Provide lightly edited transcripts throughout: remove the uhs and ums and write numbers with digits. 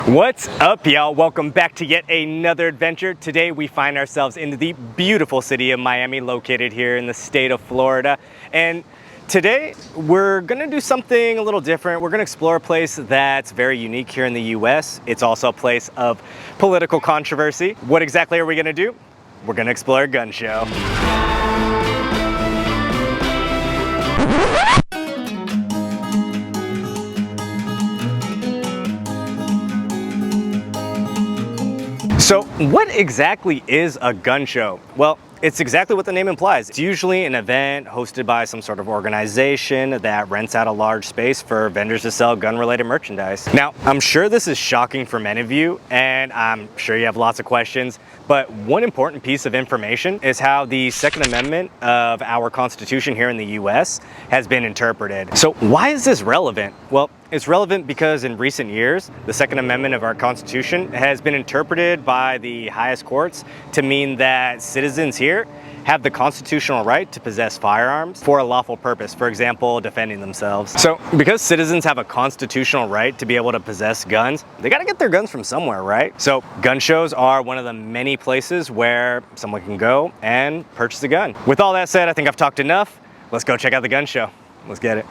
What's up, y'all? Welcome back to yet another adventure. Today we find ourselves in the beautiful city of Miami, located here in the state of Florida. And today we're gonna do something a little different. We're gonna explore a place that's very unique here in the US. It's also a place of political controversy. What exactly are we gonna do? We're gonna explore a gun show. So what exactly is a gun show? Well, it's exactly what the name implies. It's usually an event hosted by some sort of organization that rents out a large space for vendors to sell gun-related merchandise. Now, I'm sure this is shocking for many of you, and I'm sure you have lots of questions, but one important piece of information is how the Second Amendment of our Constitution here in the US has been interpreted. So why is this relevant? Well, it's relevant because in recent years, the Second Amendment of our Constitution has been interpreted by the highest courts to mean that citizens here have the constitutional right to possess firearms for a lawful purpose, for example, defending themselves. So because citizens have a constitutional right to be able to possess guns, they gotta get their guns from somewhere, right? So gun shows are one of the many places where someone can go and purchase a gun. With all that said, I think I've talked enough. Let's go check out the gun show. Let's get it.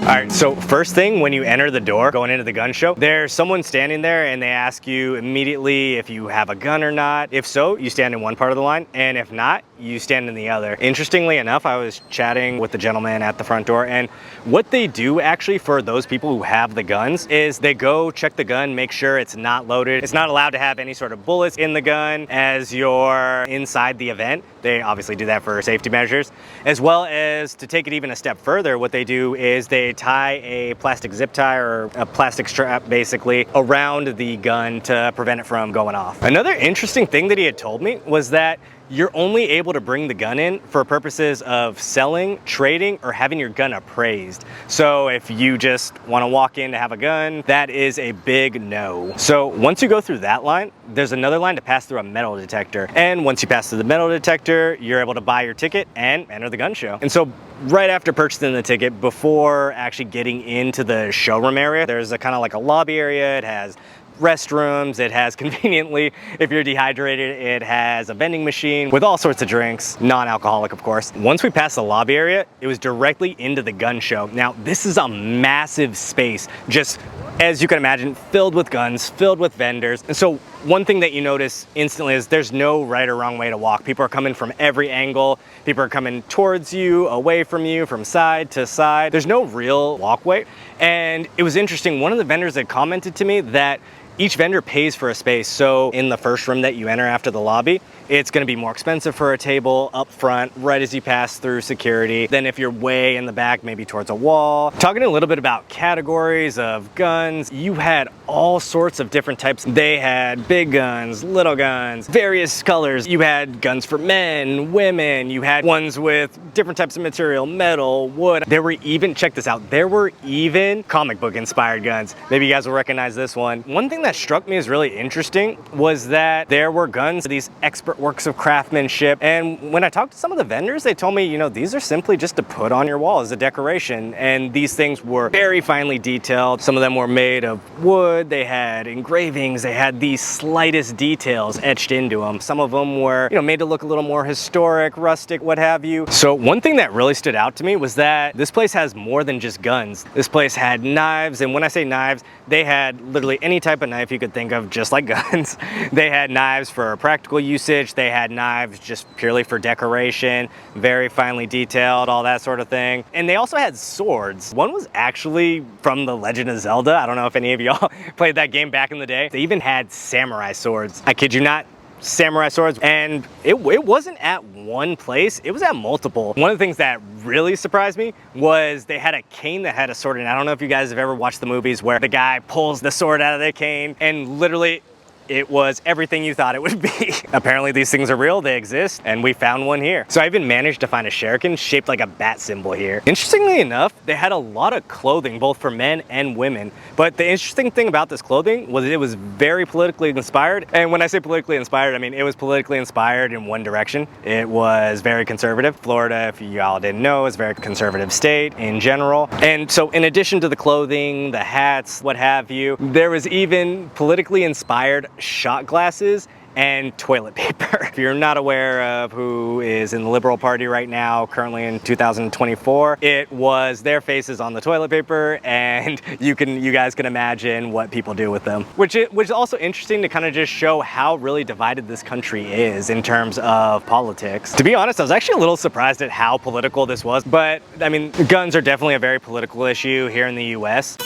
All right, so first thing when you enter the door going into the gun show, there's someone standing there and they ask you immediately if you have a gun or not. If so, you stand in one part of the line, and if not, you stand in the other. Interestingly enough, I was chatting with the gentleman at the front door, and what they do actually for those people who have the guns is they go check the gun, make sure it's not loaded. It's not allowed to have any sort of bullets in the gun as you're inside the event. They obviously do that for safety measures, as well as to take it even a step further, what they do is they tie a plastic zip tie or a plastic strap basically around the gun to prevent it from going off. Another interesting thing that he had told me was that you're only able to bring the gun in for purposes of selling, trading, or having your gun appraised. So if you just want to walk in to have a gun, that is a big no. So once you go through that line, there's another line to pass through a metal detector. And once you pass through the metal detector, you're able to buy your ticket and enter the gun show. And so right after purchasing the ticket, before actually getting into the showroom area, there's a kind of like a lobby area. It has restrooms, it has conveniently, if you're dehydrated, it has a vending machine with all sorts of drinks, non-alcoholic of course. Once we passed the lobby area, it was directly into the gun show. Now this is a massive space, just as you can imagine, filled with guns, filled with vendors. And so one thing that you notice instantly is there's no right or wrong way to walk. People are coming from every angle. People are coming towards you, away from you, from side to side. There's no real walkway. And it was interesting, one of the vendors had commented to me that each vendor pays for a space. So in the first room that you enter after the lobby, it's gonna be more expensive for a table up front, right as you pass through security, than if you're way in the back, maybe towards a wall. Talking a little bit about categories of guns, you had all sorts of different types. They had big guns, little guns, various colors. You had guns for men, women, you had ones with different types of material, metal, wood. There were even, check this out, there were even comic book inspired guns. Maybe you guys will recognize this one. One thing that struck me as really interesting was that there were guns, these expert works of craftsmanship. And when I talked to some of the vendors, they told me, you know, these are simply just to put on your wall as a decoration. And these things were very finely detailed. Some of them were made of wood. They had engravings. They had the slightest details etched into them. Some of them were, you know, made to look a little more historic, rustic, what have you. So one thing that really stood out to me was that this place has more than just guns. This place had knives. And when I say knives, they had literally any type of knife you could think of, just like guns. They had knives for practical usage. They had knives just purely for decoration, very finely detailed, all that sort of thing. And they also had swords. One was actually from The Legend of Zelda. I don't know if any of y'all played that game back in the day. They even had samurai swords. I kid you not. Samurai swords, and it wasn't at one place, it was at multiple. One of the things that really surprised me was they had a cane that had a sword in it. I don't know if you guys have ever watched the movies where the guy pulls the sword out of the cane and literally it was everything you thought it would be. Apparently these things are real, they exist, and we found one here. So I even managed to find a shuriken shaped like a bat symbol here. Interestingly enough, they had a lot of clothing, both for men and women. But the interesting thing about this clothing was it was very politically inspired. And when I say politically inspired, I mean it was politically inspired in one direction. It was very conservative. Florida, if y'all didn't know, is a very conservative state in general. And so in addition to the clothing, the hats, what have you, there was even politically inspired shot glasses and toilet paper. If you're not aware of who is in the Liberal Party right now, currently in 2024, it was their faces on the toilet paper, and you guys can imagine what people do with them. Which is also interesting to kind of just show how really divided this country is in terms of politics. To be honest, I was actually a little surprised at how political this was, but I mean, guns are definitely a very political issue here in the US.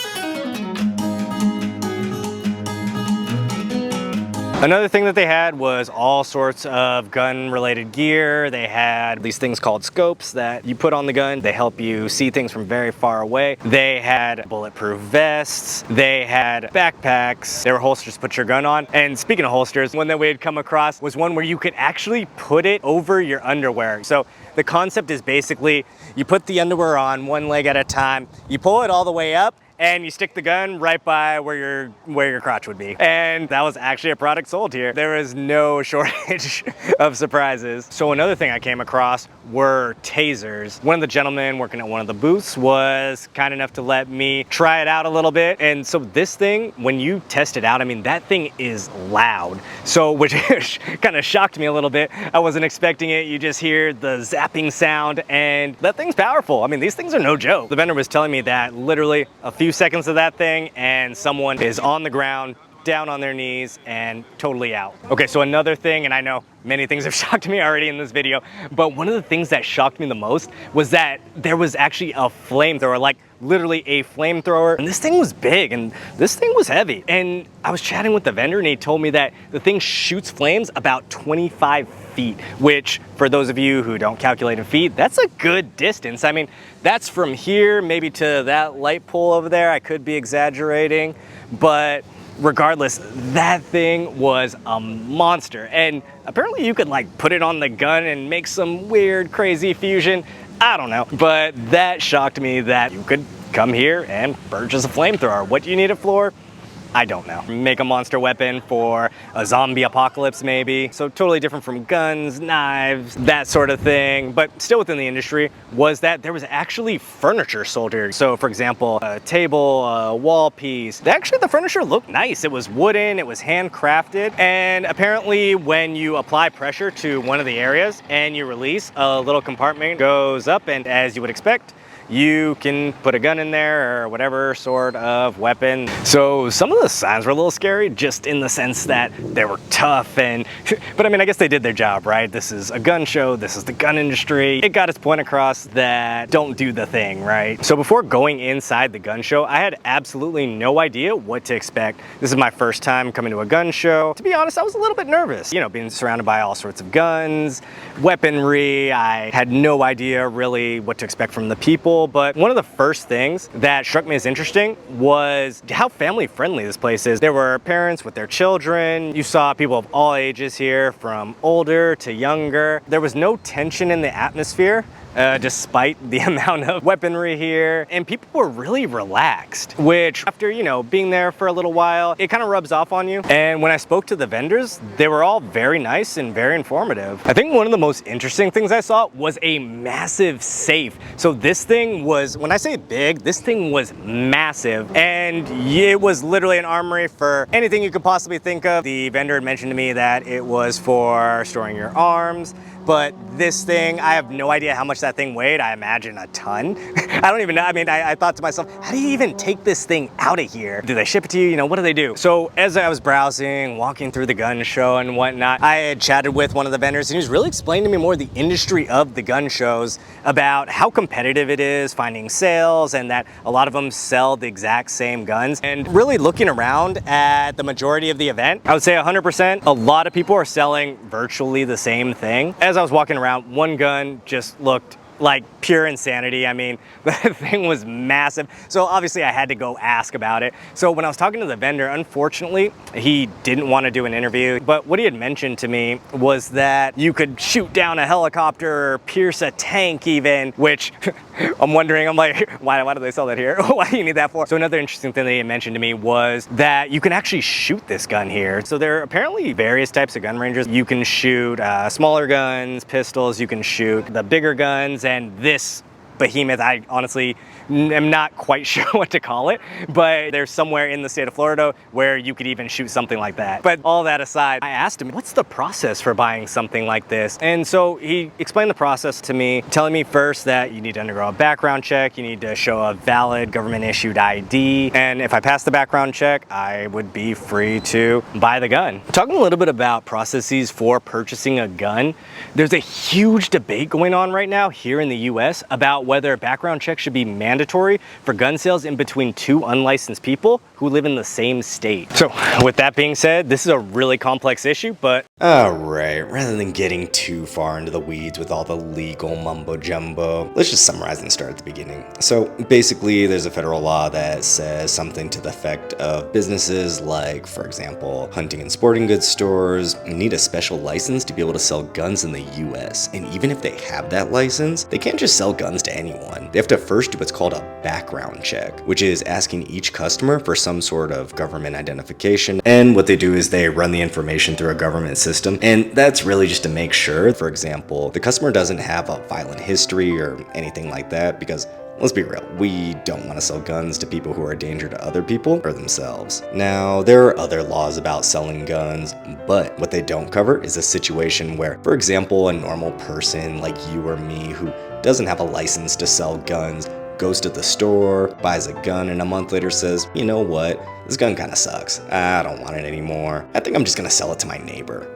Another thing that they had was all sorts of gun-related gear. They had these things called scopes that you put on the gun. They help you see things from very far away. They had bulletproof vests. They had backpacks. There were holsters to put your gun on. And speaking of holsters, one that we had come across was one where you could actually put it over your underwear. So the concept is basically you put the underwear on one leg at a time, you pull it all the way up, and you stick the gun right by where your crotch would be. And that was actually a product sold here. There was no shortage of surprises. So another thing I came across were tasers. One of the gentlemen working at one of the booths was kind enough to let me try it out a little bit. And so this thing, when you test it out, I mean, that thing is loud. So, which kind of shocked me a little bit. I wasn't expecting it. You just hear the zapping sound, and that thing's powerful. I mean, these things are no joke. The vendor was telling me that literally a few seconds of that thing and someone is on the ground, down on their knees, and totally out. Okay, so another thing, and I know many things have shocked me already in this video, but one of the things that shocked me the most was that there was actually a flamethrower, like literally a flamethrower, and this thing was big and this thing was heavy. And I was chatting with the vendor and he told me that the thing shoots flames about 25 feet, which for those of you who don't calculate in feet, that's a good distance. I mean, that's from here maybe to that light pole over there. I could be exaggerating, but regardless, that thing was a monster. And apparently you could like put it on the gun and make some weird, crazy fusion. I don't know, but that shocked me that you could come here and purchase a flamethrower. What do you need it for? I don't know. Make a monster weapon for a zombie apocalypse maybe. So totally different from guns, knives, that sort of thing, but still within the industry, was that there was actually furniture sold here. So for example, a table, a wall piece. Actually the furniture looked nice. It was wooden, it was handcrafted, and apparently when you apply pressure to one of the areas and you release, a little compartment goes up, and as you would expect, you can put a gun in there or whatever sort of weapon. So some of the signs were a little scary, just in the sense that they were tough, but I mean, I guess they did their job, right? This is a gun show, this is the gun industry. It got its point across that don't do the thing, right? So before going inside the gun show, I had absolutely no idea what to expect. This is my first time coming to a gun show. To be honest, I was a little bit nervous, you know, being surrounded by all sorts of guns, weaponry. I had no idea really what to expect from the people. But one of the first things that struck me as interesting was how family friendly this place is. There were parents with their children. You saw people of all ages here, from older to younger. There was no tension in the atmosphere, despite the amount of weaponry here, and people were really relaxed, which after, you know, being there for a little while, it kind of rubs off on you. And when I spoke to the vendors, they were all very nice and very informative. I think one of the most interesting things I saw was a massive safe. So this thing was, when I say big, this thing was massive, and it was literally an armory for anything you could possibly think of. The vendor had mentioned to me that it was for storing your arms, but this thing, I have no idea how much that thing weighed. I imagine a ton. I don't even know. I mean, I thought to myself, how do you even take this thing out of here? Do they ship it to you? You know, what do they do? So as I was browsing, walking through the gun show and whatnot, I had chatted with one of the vendors, and he was really explaining to me more the industry of the gun shows, about how competitive it is finding sales, and that a lot of them sell the exact same guns. And really looking around at the majority of the event, I would say 100%, a lot of people are selling virtually the same thing. As I was walking around, one gun just looked like pure insanity. I mean, the thing was massive. So obviously I had to go ask about it. So when I was talking to the vendor, unfortunately, he didn't want to do an interview, but what he had mentioned to me was that you could shoot down a helicopter, or pierce a tank even, which I'm wondering, I'm like, why do they sell that here? Why do you need that for? So another interesting thing that he mentioned to me was that you can actually shoot this gun here. So there are apparently various types of gun ranges. You can shoot smaller guns, pistols, you can shoot the bigger guns, and this behemoth, I honestly am not quite sure what to call it, but there's somewhere in the state of Florida where you could even shoot something like that. But all that aside, I asked him, what's the process for buying something like this? And so he explained the process to me, telling me first that you need to undergo a background check, you need to show a valid government issued ID, and if I pass the background check, I would be free to buy the gun. Talking a little bit about processes for purchasing a gun, there's a huge debate going on right now here in the US about whether background checks should be mandatory for gun sales in between two unlicensed people who live in the same state. So with that being said, this is a really complex issue, but alright, rather than getting too far into the weeds with all the legal mumbo jumbo, let's just summarize and start at the beginning. So basically there's a federal law that says something to the effect of businesses like, for example, hunting and sporting goods stores need a special license to be able to sell guns in the US. And even if they have that license, they can't just sell guns to anyone. They have to first do what's called a background check, which is asking each customer for some sort of government identification. And what they do is they run the information through a government system, and that's really just to make sure, for example, the customer doesn't have a violent history or anything like that, because let's be real, we don't want to sell guns to people who are a danger to other people or themselves. Now, there are other laws about selling guns, but what they don't cover is a situation where, for example, a normal person like you or me who doesn't have a license to sell guns goes to the store, buys a gun, and a month later says, you know what, this gun kind of sucks. I don't want it anymore. I think I'm just gonna sell it to my neighbor.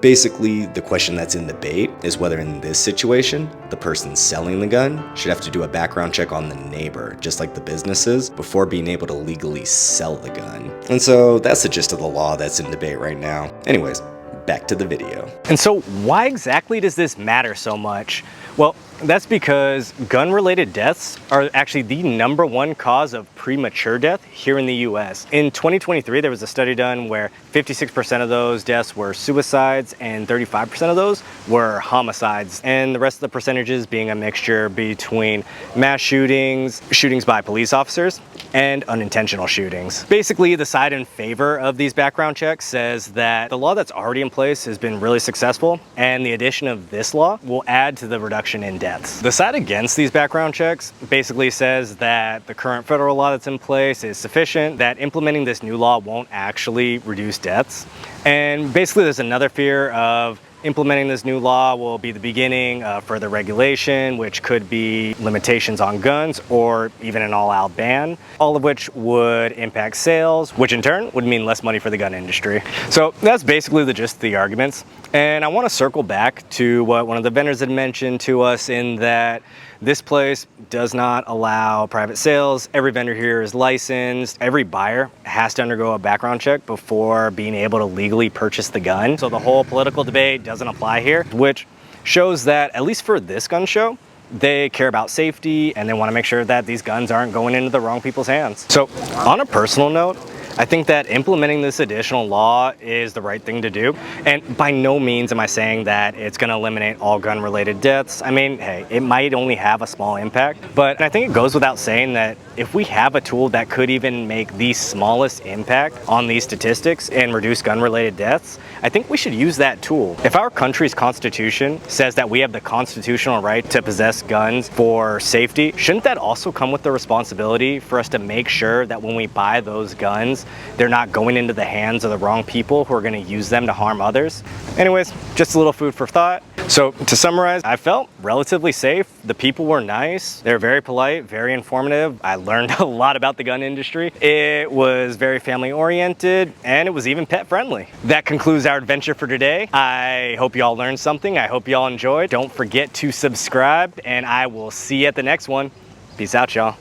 Basically, the question that's in debate is whether in this situation, the person selling the gun should have to do a background check on the neighbor, just like the businesses, before being able to legally sell the gun. And so that's the gist of the law that's in debate right now. Anyways, back to the video. And so why exactly does this matter so much? Well, that's because gun-related deaths are actually the #1 cause of premature death here in the US. In 2023, there was a study done where 56% of those deaths were suicides and 35% of those were homicides. And the rest of the percentages being a mixture between mass shootings, shootings by police officers, and unintentional shootings. Basically, the side in favor of these background checks says that the law that's already in place has been really successful, and the addition of this law will add to the reduction in deaths. The side against these background checks basically says that the current federal law that's in place is sufficient, that implementing this new law won't actually reduce deaths. And basically there's another fear of implementing this new law will be the beginning of further regulation, which could be limitations on guns or even an all-out ban, all of which would impact sales, which in turn would mean less money for the gun industry. So that's basically the gist of the arguments. And I want to circle back to what one of the vendors had mentioned to us, in that this place does not allow private sales. Every vendor here is licensed. Every buyer has to undergo a background check before being able to legally purchase the gun. So the whole political debate doesn't apply here, which shows that, at least for this gun show, they care about safety and they want to make sure that these guns aren't going into the wrong people's hands. So on a personal note, I think that implementing this additional law is the right thing to do. And by no means am I saying that it's going to eliminate all gun-related deaths. I mean, hey, it might only have a small impact, but I think it goes without saying that if we have a tool that could even make the smallest impact on these statistics and reduce gun-related deaths, I think we should use that tool. If our country's constitution says that we have the constitutional right to possess guns for safety, shouldn't that also come with the responsibility for us to make sure that when we buy those guns, they're not going into the hands of the wrong people who are going to use them to harm others? Anyways, just a little food for thought. So to summarize, I felt relatively safe. The people were nice. They were very polite, very informative. I learned a lot about the gun industry. It was very family oriented, and it was even pet friendly. That concludes our adventure for today. I hope you all learned something. I hope you all enjoyed. Don't forget to subscribe, and I will see you at the next one. Peace out, y'all.